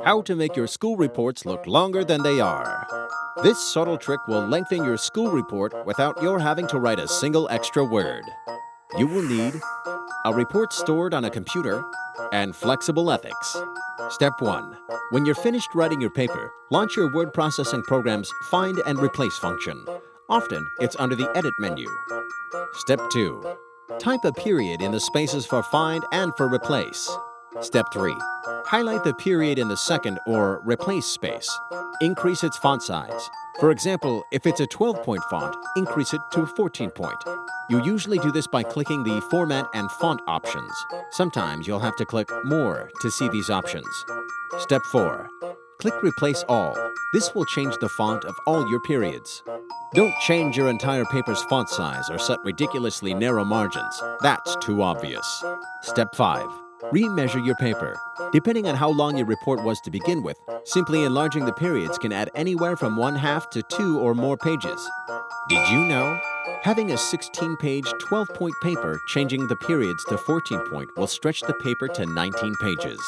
How to make your school reports look longer than they are. This subtle trick will lengthen your school report without your having to write a single extra word. You will need a report stored on a computer and flexible ethics. Step 1. When you're finished writing your paper, launch your word processing program's Find and Replace function. Often, it's under the Edit menu. Step 2. Type a period in the spaces for Find and for Replace. Step 3. Highlight the period in the second or replace space. Increase its font size. For example, if it's a 12-point font, increase it to 14-point. You usually do this by clicking the Format and Font options. Sometimes you'll have to click More to see these options. Step 4. Click Replace All. This will change the font of all your periods. Don't change your entire paper's font size or set ridiculously narrow margins. That's too obvious. Step 5. Remeasure your paper. Depending on how long your report was to begin with, simply enlarging the periods can add anywhere from 1/2 to 2 or more pages. Did you know? Having a 16-page, 12-point paper changing the periods to 14-point will stretch the paper to 19 pages.